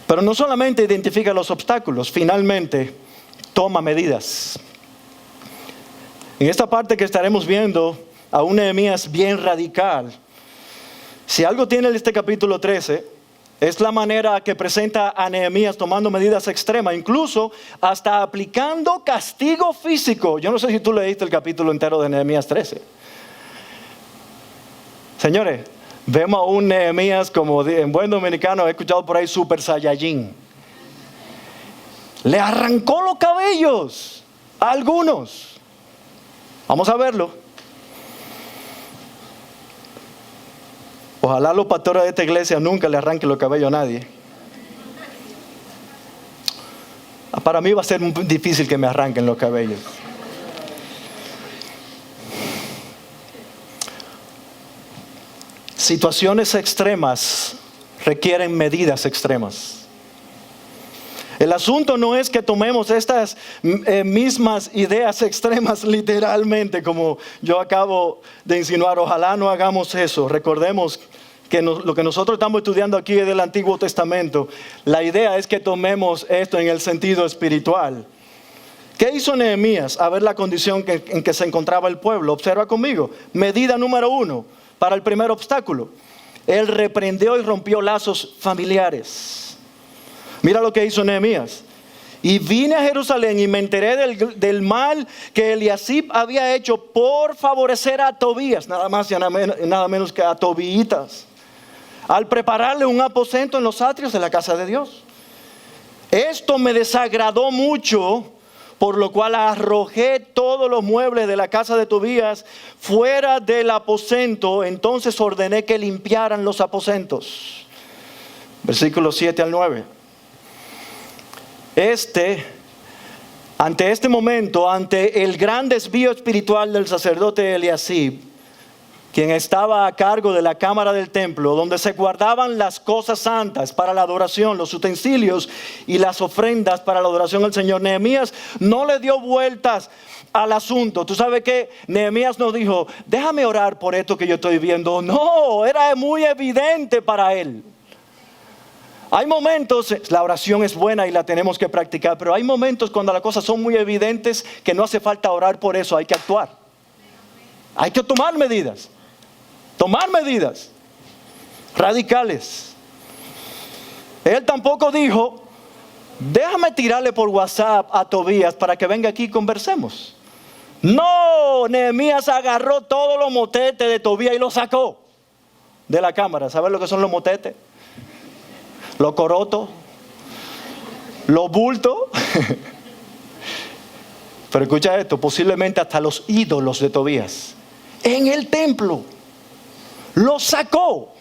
Pero no solamente identifica los obstáculos, finalmente toma medidas. En esta parte que estaremos viendo a un Nehemías bien radical. Si algo tiene este capítulo 13, es la manera que presenta a Nehemías tomando medidas extremas, incluso hasta aplicando castigo físico. Yo no sé si tú leíste el capítulo entero de Nehemías 13. Señores, vemos a un Nehemías, como en buen dominicano he escuchado por ahí, super saiyajin. Le arrancó los cabellos a algunos. Vamos a verlo. Ojalá los pastores de esta iglesia nunca le arranquen los cabellos a nadie. Para mí va a ser muy difícil que me arranquen los cabellos. Situaciones extremas requieren medidas extremas. El asunto no es que tomemos estas mismas ideas extremas literalmente, como yo acabo de insinuar. Ojalá no hagamos eso. Recordemos que lo que nosotros estamos estudiando aquí es del Antiguo Testamento. La idea es que tomemos esto en el sentido espiritual. ¿Qué hizo Nehemías? A ver la condición en que se encontraba el pueblo. Observa conmigo. Medida número 1 para el primer obstáculo. Él reprendió y rompió lazos familiares. Mira lo que hizo Nehemías. Y vine a Jerusalén y me enteré del mal que Eliasib había hecho por favorecer a Tobías, nada más y nada menos que a Tobiitas, al prepararle un aposento en los atrios de la casa de Dios. Esto me desagradó mucho, por lo cual arrojé todos los muebles de la casa de Tobías fuera del aposento. Entonces ordené que limpiaran los aposentos. Versículos 7 al 9. Ante este momento, ante el gran desvío espiritual del sacerdote Eliasib, quien estaba a cargo de la cámara del templo, donde se guardaban las cosas santas para la adoración, los utensilios y las ofrendas para la adoración al Señor, Nehemías no le dio vueltas al asunto. Tú sabes que Nehemías no dijo, déjame orar por esto que yo estoy viendo. No, era muy evidente para él. Hay momentos, la oración es buena y la tenemos que practicar, pero hay momentos cuando las cosas son muy evidentes que no hace falta orar por eso, hay que actuar. Hay que tomar medidas radicales. Él tampoco dijo, déjame tirarle por WhatsApp a Tobías para que venga aquí y conversemos. No, Nehemías agarró todos los motetes de Tobías y los sacó de la cámara. ¿Sabes lo que son los motetes? Los corotos, los bultos. Pero escucha esto, posiblemente hasta los ídolos de Tobías en el templo los sacó.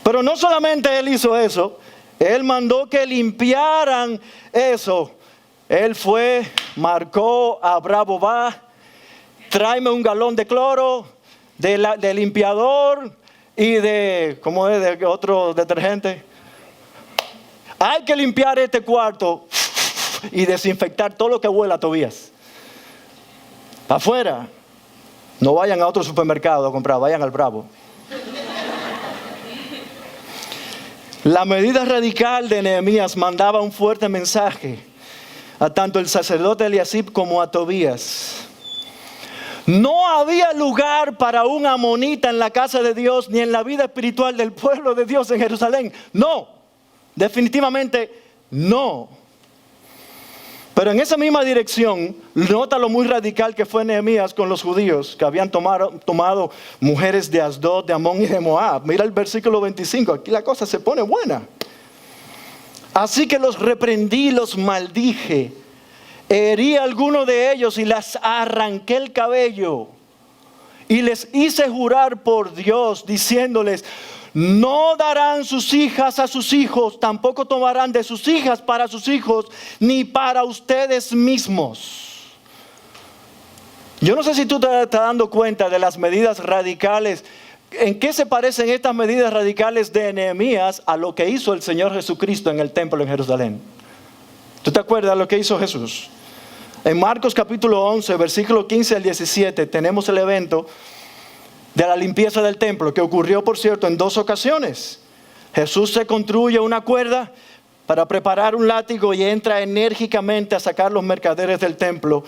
Pero no solamente él hizo eso, él mandó que limpiaran eso. Él fue, marcó a Bravo Va, tráeme un galón de cloro, de limpiador y de otro detergente. Hay que limpiar este cuarto y desinfectar todo lo que huela a Tobías. Para afuera. No vayan a otro supermercado a comprar, vayan al Bravo. La medida radical de Nehemías mandaba un fuerte mensaje a tanto el sacerdote Eliasib como a Tobías. No había lugar para un amonita en la casa de Dios ni en la vida espiritual del pueblo de Dios en Jerusalén. No, definitivamente no. Pero en esa misma dirección, nota lo muy radical que fue Nehemías con los judíos que habían tomado mujeres de Asdod, de Amón y de Moab. Mira el versículo 25, aquí la cosa se pone buena. Así que los reprendí, los maldije, herí a alguno de ellos y les arranqué el cabello. Y les hice jurar por Dios, diciéndoles, no darán sus hijas a sus hijos, tampoco tomarán de sus hijas para sus hijos, ni para ustedes mismos. Yo no sé si tú te estás dando cuenta de las medidas radicales. ¿En qué se parecen estas medidas radicales de Nehemías a lo que hizo el Señor Jesucristo en el templo en Jerusalén? ¿Tú te acuerdas de lo que hizo Jesús? En Marcos capítulo 11, versículo 15 al 17, tenemos el evento de la limpieza del templo, que ocurrió, por cierto, en 2 ocasiones. Jesús se construye una cuerda para preparar un látigo y entra enérgicamente a sacar los mercaderes del templo.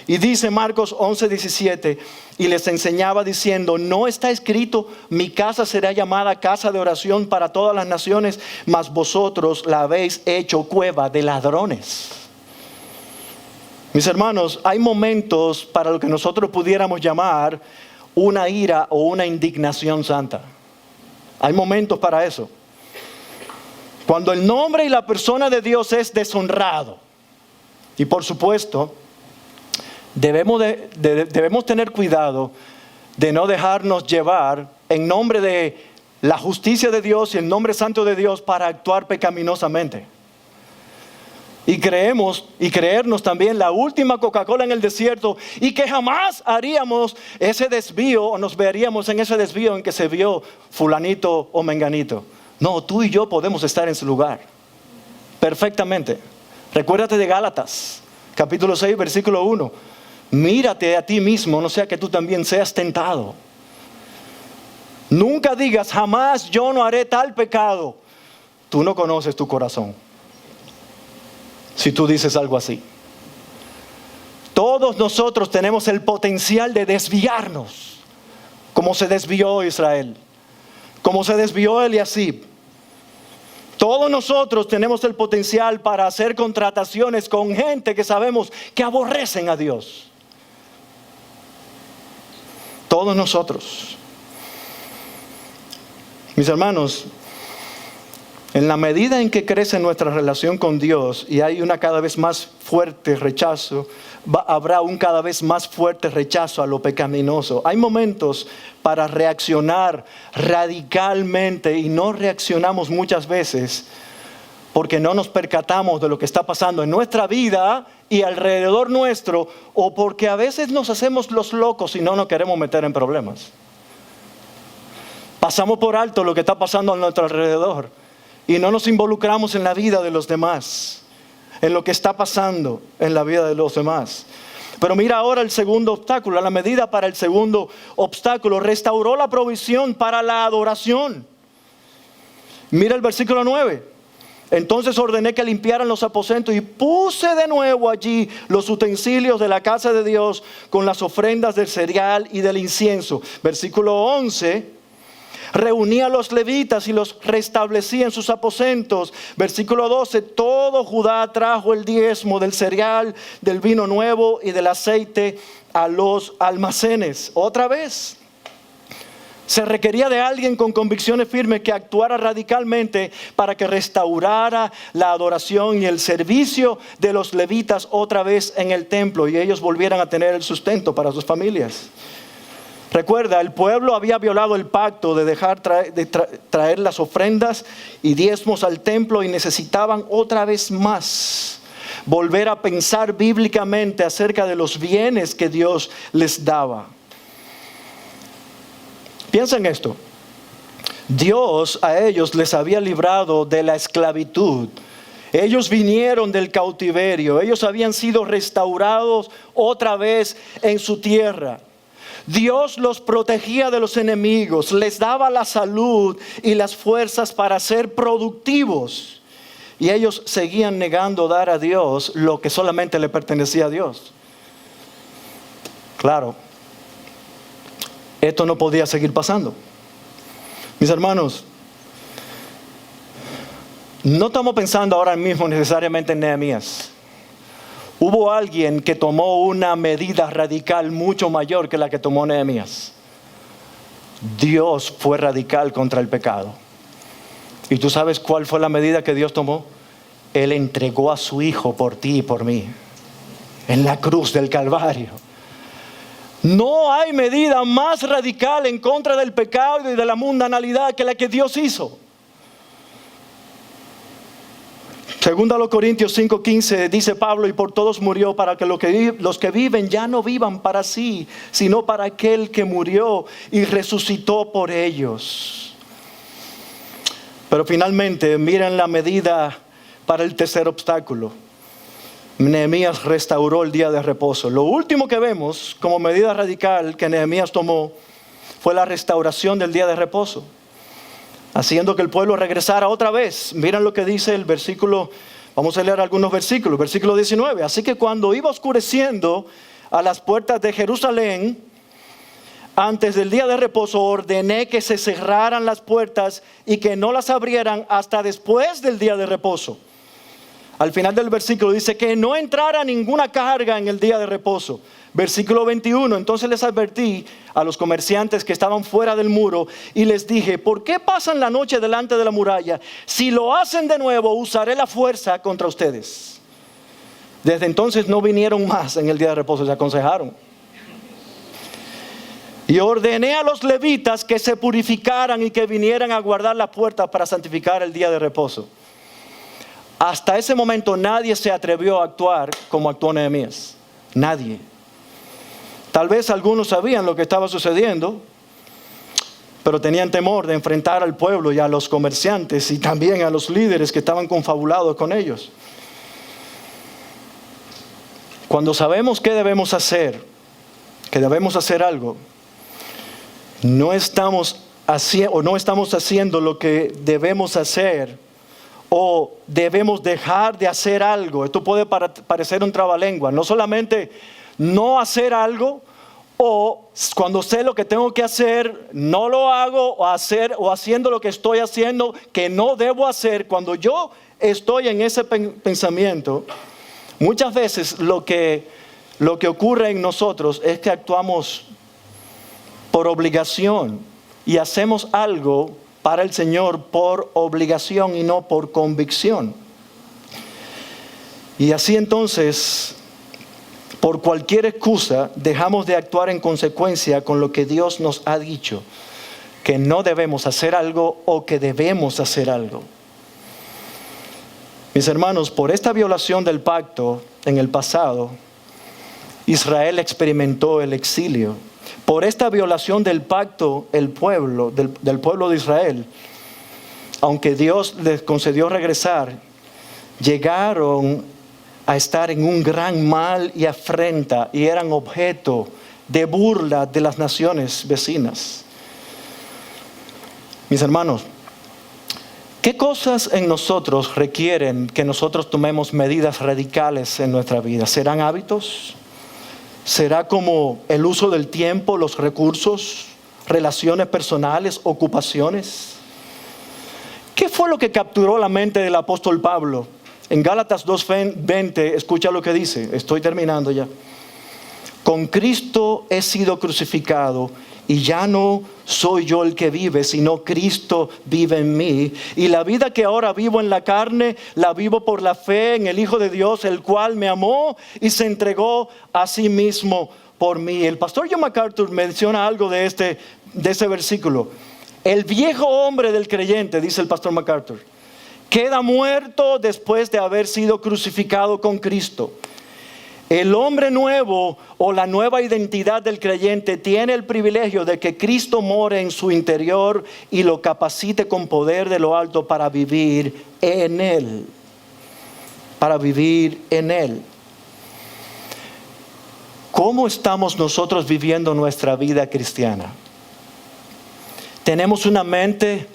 Y dice Marcos 11:17, y les enseñaba diciendo, no está escrito, mi casa será llamada casa de oración para todas las naciones, mas vosotros la habéis hecho cueva de ladrones. Mis hermanos, hay momentos para lo que nosotros pudiéramos llamar una ira o una indignación santa. Hay momentos para eso. Cuando el nombre y la persona de Dios es deshonrado. Y por supuesto, debemos tener cuidado de no dejarnos llevar en nombre de la justicia de Dios y el nombre santo de Dios para actuar pecaminosamente. y creernos también la última Coca-Cola en el desierto, y que jamás haríamos ese desvío o nos veríamos en ese desvío en que se vio fulanito o menganito. No, tú y yo podemos estar en su lugar perfectamente. Recuérdate de Gálatas, capítulo 6, versículo 1. Mírate a ti mismo, no sea que tú también seas tentado. Nunca digas, jamás yo no haré tal pecado. Tú no conoces tu corazón si tú dices algo así. Todos nosotros tenemos el potencial de desviarnos, como se desvió Israel, como se desvió Eliasib. Todos nosotros tenemos el potencial para hacer contrataciones con gente que sabemos que aborrecen a Dios. Todos nosotros. Mis hermanos, en la medida en que crece nuestra relación con Dios y hay una cada vez más fuerte rechazo, habrá un cada vez más fuerte rechazo a lo pecaminoso. Hay momentos para reaccionar radicalmente y no reaccionamos muchas veces porque no nos percatamos de lo que está pasando en nuestra vida y alrededor nuestro, o porque a veces nos hacemos los locos y no nos queremos meter en problemas. Pasamos por alto lo que está pasando a nuestro alrededor y no nos involucramos en la vida de los demás, en lo que está pasando en la vida de los demás. Pero mira ahora el segundo obstáculo. La medida para el segundo obstáculo restauró la provisión para la adoración. Mira el versículo 9. Entonces ordené que limpiaran los aposentos y puse de nuevo allí los utensilios de la casa de Dios con las ofrendas del cereal y del incienso. Versículo 11. Reuní a los levitas y los restablecí en sus aposentos. Versículo 12. Todo Judá trajo el diezmo del cereal, del vino nuevo y del aceite a los almacenes. Otra vez. Se requería de alguien con convicciones firmes que actuara radicalmente para que restaurara la adoración y el servicio de los levitas otra vez en el templo y ellos volvieran a tener el sustento para sus familias. Recuerda, el pueblo había violado el pacto de dejar traer las ofrendas y diezmos al templo y necesitaban otra vez más volver a pensar bíblicamente acerca de los bienes que Dios les daba. Piensa en esto. Dios a ellos les había librado de la esclavitud. Ellos vinieron del cautiverio. Ellos habían sido restaurados otra vez en su tierra. Dios los protegía de los enemigos, les daba la salud y las fuerzas para ser productivos. Y ellos seguían negando dar a Dios lo que solamente le pertenecía a Dios. Claro, esto no podía seguir pasando. Mis hermanos, no estamos pensando ahora mismo necesariamente en Nehemías. Hubo alguien que tomó una medida radical mucho mayor que la que tomó Nehemías. Dios fue radical contra el pecado. ¿Y tú sabes cuál fue la medida que Dios tomó? Él entregó a su Hijo por ti y por mí en la cruz del Calvario. No hay medida más radical en contra del pecado y de la mundanalidad que la que Dios hizo. Segunda a los Corintios 5:15 dice Pablo, y por todos murió para que los que viven ya no vivan para sí, sino para aquel que murió y resucitó por ellos. Pero finalmente, miren la medida para el tercer obstáculo. Nehemías restauró el día de reposo. Lo último que vemos como medida radical que Nehemías tomó fue la restauración del día de reposo, haciendo que el pueblo regresara otra vez. Miren lo que dice el versículo, vamos a leer algunos versículos. Versículo 19. Así que cuando iba oscureciendo a las puertas de Jerusalén, antes del día de reposo, ordené que se cerraran las puertas y que no las abrieran hasta después del día de reposo. Al final del versículo dice que no entrara ninguna carga en el día de reposo. Versículo 21, entonces les advertí a los comerciantes que estaban fuera del muro y les dije, ¿por qué pasan la noche delante de la muralla? Si lo hacen de nuevo, usaré la fuerza contra ustedes. Desde entonces no vinieron más en el día de reposo, se aconsejaron. Y ordené a los levitas que se purificaran y que vinieran a guardar las puertas para santificar el día de reposo. Hasta ese momento nadie se atrevió a actuar como actuó Nehemías. Nadie. Tal vez algunos sabían lo que estaba sucediendo, pero tenían temor de enfrentar al pueblo y a los comerciantes y también a los líderes que estaban confabulados con ellos. Cuando sabemos qué debemos hacer, que debemos hacer algo, no estamos haciendo lo que debemos hacer, o debemos dejar de hacer algo. Esto puede parecer un trabalengua. No solamente no hacer algo, o cuando sé lo que tengo que hacer, no lo hago, o haciendo lo que estoy haciendo que no debo hacer. Cuando yo estoy en ese pensamiento, muchas veces lo que ocurre en nosotros es que actuamos por obligación y hacemos algo para el Señor por obligación y no por convicción. Y así entonces, por cualquier excusa, dejamos de actuar en consecuencia con lo que Dios nos ha dicho, que no debemos hacer algo o que debemos hacer algo. Mis hermanos, por esta violación del pacto en el pasado, Israel experimentó el exilio. Por esta violación del pacto, del pueblo de Israel, aunque Dios les concedió regresar, llegaron a estar en un gran mal y afrenta y eran objeto de burla de las naciones vecinas. Mis hermanos, ¿qué cosas en nosotros requieren que nosotros tomemos medidas radicales en nuestra vida? ¿Serán hábitos? ¿Será como el uso del tiempo, los recursos, relaciones personales, ocupaciones? ¿Qué fue lo que capturó la mente del apóstol Pablo? En Gálatas 2:20, escucha lo que dice. Estoy terminando ya. Con Cristo he sido crucificado y ya no soy yo el que vive, sino Cristo vive en mí. Y la vida que ahora vivo en la carne, la vivo por la fe en el Hijo de Dios, el cual me amó y se entregó a sí mismo por mí. El pastor John MacArthur menciona algo de ese versículo. El viejo hombre del creyente, dice el pastor MacArthur, queda muerto después de haber sido crucificado con Cristo. El hombre nuevo o la nueva identidad del creyente tiene el privilegio de que Cristo more en su interior y lo capacite con poder de lo alto para vivir en él. Para vivir en él. ¿Cómo estamos nosotros viviendo nuestra vida cristiana? ¿Tenemos una mente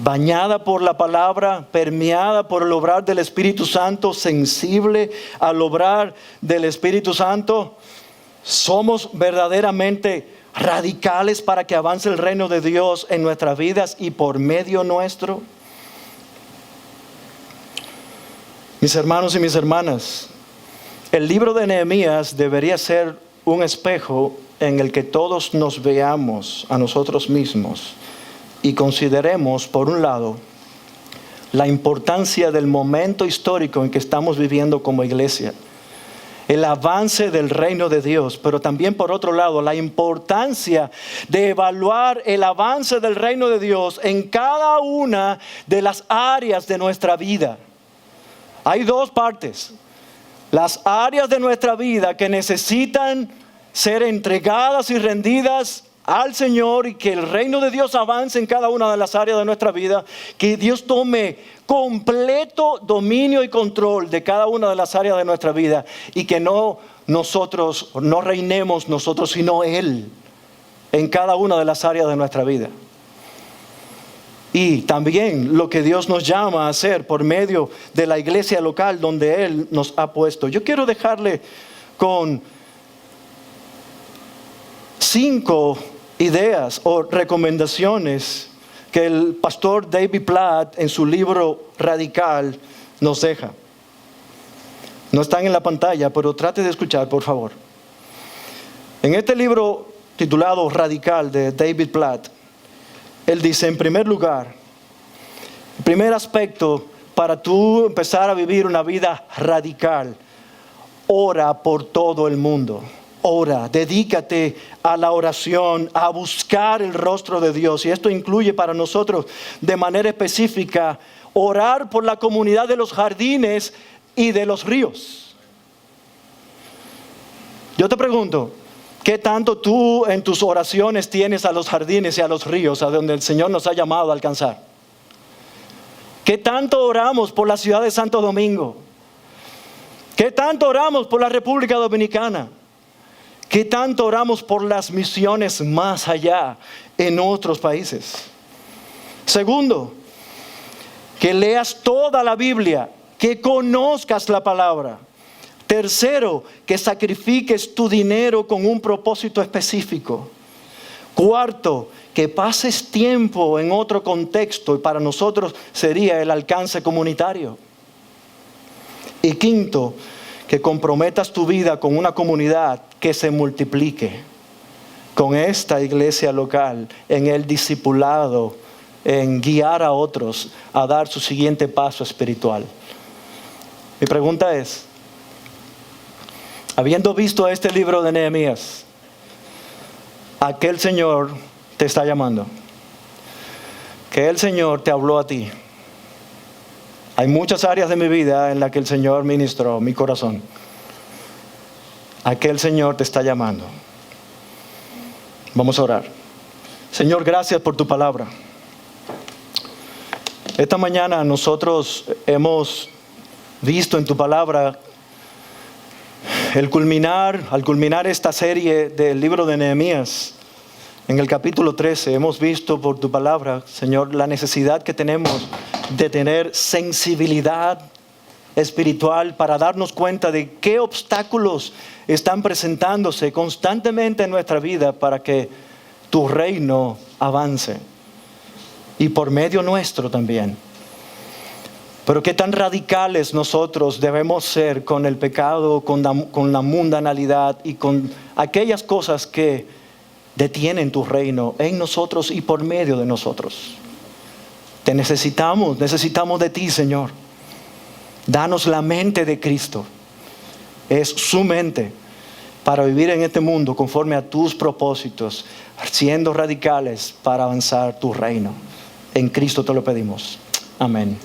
bañada por la palabra, permeada por el obrar del Espíritu Santo, sensible al obrar del Espíritu Santo? ¿Somos verdaderamente radicales para que avance el reino de Dios en nuestras vidas y por medio nuestro? Mis hermanos y mis hermanas, el libro de Nehemías debería ser un espejo en el que todos nos veamos a nosotros mismos y consideremos, por un lado, la importancia del momento histórico en que estamos viviendo como iglesia, el avance del reino de Dios, pero también por otro lado, la importancia de evaluar el avance del reino de Dios en cada una de las áreas de nuestra vida. Hay dos partes. Las áreas de nuestra vida que necesitan ser entregadas y rendidas al Señor y que el reino de Dios avance en cada una de las áreas de nuestra vida, que Dios tome completo dominio y control de cada una de las áreas de nuestra vida y que no reinemos nosotros, sino Él en cada una de las áreas de nuestra vida. Y también lo que Dios nos llama a hacer por medio de la iglesia local donde Él nos ha puesto. Yo quiero dejarle con 5 ideas o recomendaciones que el pastor David Platt en su libro Radical nos deja. No están en la pantalla, pero trate de escuchar, por favor. En este libro titulado Radical de David Platt, él dice, en primer lugar, el primer aspecto para tú empezar a vivir una vida radical, ora por todo el mundo. ora, dedícate a la oración, a buscar el rostro de Dios. Y esto incluye para nosotros de manera específica orar por la comunidad de los jardines y de los ríos. Yo te pregunto, ¿qué tanto tú en tus oraciones tienes a los jardines y a los ríos, a donde el Señor nos ha llamado a alcanzar? ¿Qué tanto oramos por la ciudad de Santo Domingo? ¿Qué tanto oramos por la República Dominicana? ¿Qué tanto oramos por las misiones más allá en otros países? Segundo, que leas toda la Biblia, que conozcas la palabra. Tercero, que sacrifiques tu dinero con un propósito específico. Cuarto, que pases tiempo en otro contexto, y para nosotros sería el alcance comunitario. Y quinto, que comprometas tu vida con una comunidad que se multiplique, con esta iglesia local, en el discipulado, en guiar a otros a dar su siguiente paso espiritual. Mi pregunta es, habiendo visto este libro de Nehemías, aquel Señor te está llamando, que el Señor te habló a ti. Hay muchas áreas de mi vida en las que el Señor ministró mi corazón. Aquel Señor te está llamando. Vamos a orar. Señor, gracias por tu palabra. Esta mañana nosotros hemos visto en tu palabra al culminar esta serie del libro de Nehemías. En el capítulo 13 hemos visto por tu palabra, Señor, la necesidad que tenemos de tener sensibilidad espiritual para darnos cuenta de qué obstáculos están presentándose constantemente en nuestra vida para que tu reino avance. Y por medio nuestro también. Pero qué tan radicales nosotros debemos ser con el pecado, con la mundanalidad y con aquellas cosas que detienen tu reino en nosotros y por medio de nosotros. Te necesitamos de ti, Señor. Danos la mente de Cristo. Es su mente para vivir en este mundo conforme a tus propósitos, siendo radicales para avanzar tu reino. En Cristo te lo pedimos. Amén.